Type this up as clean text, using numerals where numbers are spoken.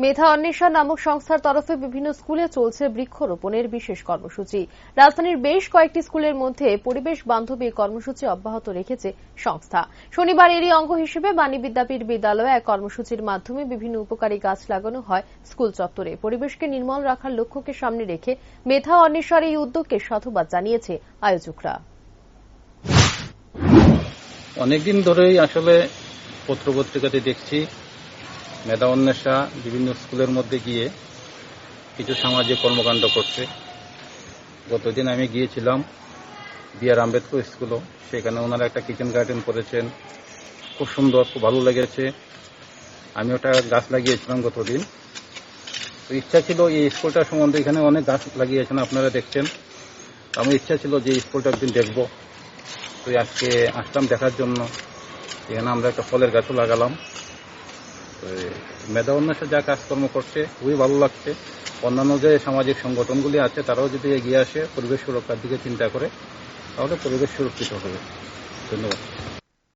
মেধা অন্বেষণ নামক সংস্থার তরফে বিভিন্ন স্কুলে চলছে বৃক্ষরোপণের বিশেষ কর্মসূচি। রাজধানীর বেশ কয়েকটি স্কুলের মধ্যে পরিবেশ বান্ধবী কর্মসূচি অব্যাহত রেখেছে সংস্থা। শনিবার এরই অঙ্গ হিসেবে বাণী বিদ্যাপীঠ বিদ্যালয়ে এক কর্মসূচির মাধ্যমে বিভিন্ন উপকারী গাছ লাগানো হয় স্কুল চত্বরে। পরিবেশকে নির্মল রাখার লক্ষ্যকে সামনে রেখে মেধা অন্বেষণ এই উদ্যোগকে সাধুবাদ জানিয়েছে আয়োজকরা। অনেকদিন ধরেই আসলে পত্রপত্রিকাতে দেখছি মেধা অন্বেষা বিভিন্ন স্কুলের মধ্যে গিয়ে কিছু সামাজিক কর্মকাণ্ড করছে। গতদিন আমি গিয়েছিলাম বি.আর. আম্বেদকর স্কুলও, সেখানে ওনারা একটা কিচেন গার্ডেন করেছেন, খুব সুন্দর, খুব ভালো লেগেছে। আমি ওটা গাছ লাগিয়েছিলাম গতদিন। তো ইচ্ছা ছিল এই স্কুলটা সম্বন্ধে, এখানে অনেক গাছ লাগিয়েছেন আপনারা দেখছেন, আমার ইচ্ছা ছিল যে এই স্কুলটা একদিন দেখবো। তো আজকে আসলাম দেখার জন্য। এখানে আমরা একটা ফলের গাছও লাগালাম। তো মেধা অন্বেষা যা কাজকর্ম করছে খুবই ভালো লাগছে। অন্যান্য যে সামাজিক সংগঠনগুলি আছে তারাও যদি এগিয়ে আসে পরিবেশ সুরক্ষার দিকে চিন্তা করে, তাহলে পরিবেশ সুরক্ষিত হবে। ধন্যবাদ।